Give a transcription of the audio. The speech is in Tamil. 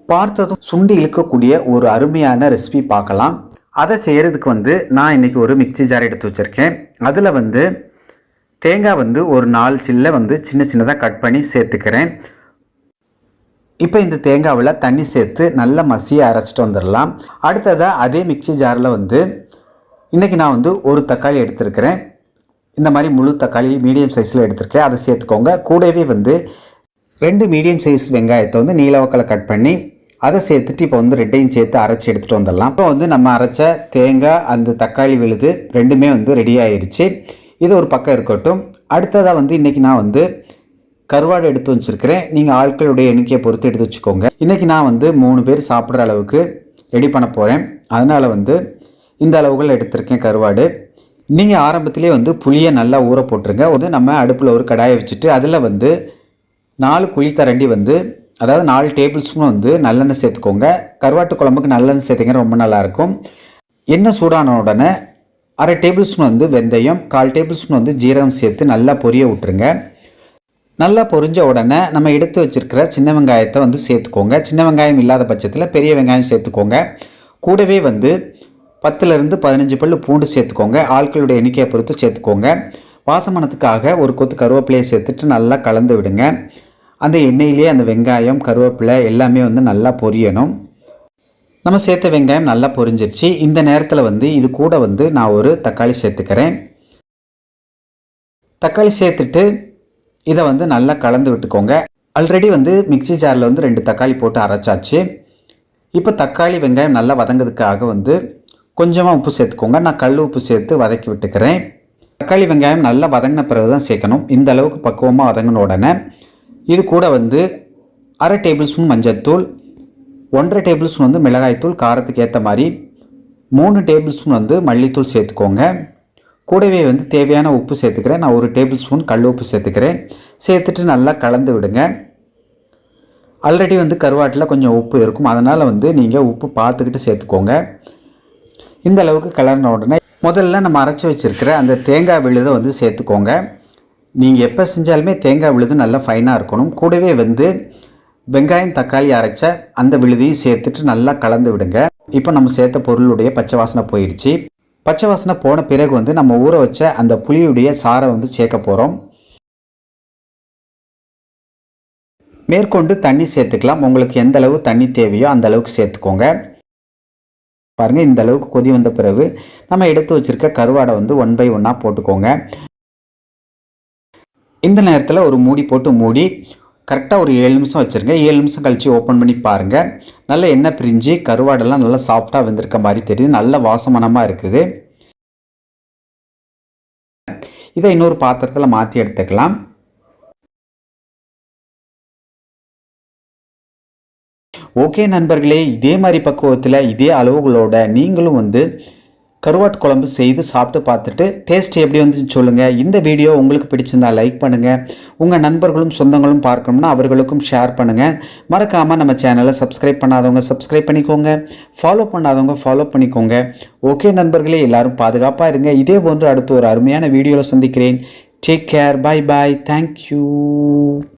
பார்த்ததும் சுண்டி இழுக்கக்கூடிய ஒரு அருமையான ரெசிபி பார்க்கலாம். அதை செய்கிறதுக்கு நான் இன்றைக்கி ஒரு மிக்சி ஜார் எடுத்து வச்சுருக்கேன். அதில் தேங்காய் ஒரு 4 சில்லை சின்ன சின்னதாக கட் பண்ணி சேர்த்துக்கிறேன். இப்போ இந்த தேங்காவில் தண்ணி சேர்த்து நல்லா மசியை அரைச்சிட்டு வந்துடலாம். அடுத்ததாக அதே மிக்சி ஜாரில் இன்றைக்கி நான் ஒரு தக்காளி எடுத்துருக்கிறேன். இந்த மாதிரி முழு தக்காளி மீடியம் சைஸில் எடுத்துருக்கேன். அதை சேர்த்துக்கோங்க. கூடவே 2 மீடியம் சைஸ் வெங்காயத்தை நீலவாக்கில் கட் பண்ணி அதை சேர்த்துட்டு இப்போ ரெண்டையும் சேர்த்து அரைச்சி எடுத்துகிட்டு வந்துடலாம். இப்போ நம்ம அரைச்ச தேங்காய் அந்த தக்காளி விழுது ரெண்டுமே ரெடி ஆயிடுச்சு. இது ஒரு பக்கம் இருக்கட்டும். அடுத்ததாக இன்றைக்கி நான் கருவாடு எடுத்து வச்சுருக்கிறேன். நீங்கள் ஆட்களுடைய எண்ணிக்கையை பொறுத்து எடுத்து வச்சுக்கோங்க. இன்றைக்கி நான் 3 பேர் சாப்பிட்ற அளவுக்கு ரெடி பண்ண போகிறேன். அதனால் இந்த அளவுகள் எடுத்திருக்கேன் கருவாடு. நீங்கள் ஆரம்பத்திலே புளியை நல்லா ஊற போட்டுருங்க. நம்ம அடுப்பில் ஒரு கடாயை வச்சுட்டு அதில் 4 குழிக்கரண்டி அதாவது 4 டேபிள் ஸ்பூன் நல்லெண்ணெய் சேர்த்துக்கோங்க. கருவாட்டு குழம்புக்கு நல்லெண்ணெய் சேர்த்திங்கன்னா ரொம்ப நல்லாயிருக்கும். எண்ணெய் சூடான உடனே 1/2 டேபிள் ஸ்பூன் வெந்தயம், 1/4 டேபிள் ஸ்பூன் ஜீரகம் சேர்த்து நல்லா பொரிய விட்டுருங்க. நல்லா பொரிஞ்ச உடனே நம்ம எடுத்து வச்சுருக்கிற சின்ன வெங்காயத்தை சேர்த்துக்கோங்க. சின்ன வெங்காயம் இல்லாத பட்சத்தில் பெரிய வெங்காயம் சேர்த்துக்கோங்க. கூடவே 10லேருந்து 15 பல்லு பூண்டு சேர்த்துக்கோங்க. ஆட்களுடைய எண்ணிக்கையை பொறுத்து சேர்த்துக்கோங்க. வாசமானத்துக்காக ஒரு கொத்து கருவேப்பிலையை சேர்த்துட்டு நல்லா கலந்து விடுங்க. அந்த எண்ணெயிலேயே அந்த வெங்காயம் கருவேப்பிலை எல்லாமே நல்லா பொரியணும். நம்ம சேர்த்த வெங்காயம் நல்லா பொரிஞ்சிருச்சு. இந்த நேரத்தில் இது கூட நான் ஒரு தக்காளி சேர்த்துக்கிறேன். தக்காளி சேர்த்துட்டு இதை நல்லா கலந்து விட்டுக்கோங்க. ஆல்ரெடி மிக்சி ஜாரில் 2 தக்காளி போட்டு அரைச்சாச்சு. இப்போ தக்காளி வெங்காயம் நல்லா வதங்கிறதுக்காக கொஞ்சமாக உப்பு சேர்த்துக்கோங்க. நான் கல் உப்பு சேர்த்து வதக்கி விட்டுக்கிறேன். தக்காளி வெங்காயம் நல்லா வதங்கின பிறகு தான் சேர்க்கணும். இந்த அளவுக்கு பக்குவமாக வதங்கின உடனே இது கூட 1/2 டேபிள் ஸ்பூன் மஞ்சள்தூள், 1/2 டேபிள் ஸ்பூன் மிளகாய்த்தூள், காரத்துக்கு ஏற்ற மாதிரி 3 டேபிள் ஸ்பூன் மல்லித்தூள் சேர்த்துக்கோங்க. கூடவே தேவையான உப்பு சேர்த்துக்கிறேன். நான் 1 டேபிள் ஸ்பூன் கல் உப்பு சேர்த்துக்கிறேன். சேர்த்துட்டு நல்லா கலந்து விடுங்க. ஆல்ரெடி கருவாட்டில் கொஞ்சம் உப்பு இருக்கும். அதனால் நீங்கள் உப்பு பார்த்துக்கிட்டு சேர்த்துக்கோங்க. இந்த அளவுக்கு கலர்ன உடனே முதல்ல நம்ம அரைச்சி வச்சுருக்கிற அந்த தேங்காய் விழுதை சேர்த்துக்கோங்க. நீங்கள் எப்போ செஞ்சாலுமே தேங்காய் விழுது நல்லா ஃபைனாக இருக்கணும். கூடவே வெங்காயம் தக்காளி அரைச்ச அந்த விழுதையும் சேர்த்துட்டு நல்லா கலந்து விடுங்க. இப்போ நம்ம சேர்த்த பொருளுடைய பச்சை வாசனை போயிடுச்சு. பச்சை வாசனை போன பிறகு நம்ம ஊற வச்ச அந்த புளியுடைய சாறை சேர்க்க போகிறோம். மேற்கொண்டு தண்ணி சேர்த்துக்கலாம். உங்களுக்கு எந்த அளவு தண்ணி தேவையோ அந்த அளவுக்கு சேர்த்துக்கோங்க. பாருங்கள், இந்த அளவுக்கு கொதி வந்த பிறகு நம்ம எடுத்து வச்சுருக்க கருவாடை 1 பை 1 போட்டுக்கோங்க. இந்த நேரத்தில் ஒரு மூடி போட்டு மூடி கரெக்டாக ஒரு 7 நிமிஷம் வச்சுருங்க. 7 நிமிஷம் கழித்து ஓப்பன் பண்ணி பாருங்கள். நல்ல எண்ணெய் பிரிஞ்சு கருவாடெல்லாம் நல்லா சாஃப்டாக வெந்திருக்க மாதிரி தெரியுது. நல்ல வாசமானமாக இருக்குது. இதை இன்னொரு பாத்திரத்தில் மாற்றி எடுத்துக்கலாம். ஓகே நண்பர்களே, இதே மாதிரி பக்குவத்தில் இதே அளவுகளோட நீங்களும் கருவாட்டு குழம்பு செய்து சாப்பிட்டு பார்த்துட்டு டேஸ்ட் எப்படி வந்துச்சு சொல்லுங்கள். இந்த வீடியோ உங்களுக்கு பிடிச்சிருந்தா லைக் பண்ணுங்கள். உங்கள் நண்பர்களும் சொந்தங்களும் பார்க்கணும்னா அவர்களுக்கும் ஷேர் பண்ணுங்கள். மறக்காமல் நம்ம சேனலை சப்ஸ்கிரைப் பண்ணாதவங்க சப்ஸ்கிரைப் பண்ணிக்கோங்க. ஃபாலோ பண்ணாதவங்க ஃபாலோ பண்ணிக்கோங்க. ஓகே நண்பர்களே, எல்லோரும் பாதுகாப்பாக இருங்க. இதே போன்று அடுத்து ஒரு அருமையான வீடியோவில் சந்திக்கிறேன். Take care. Bye bye. Thank you.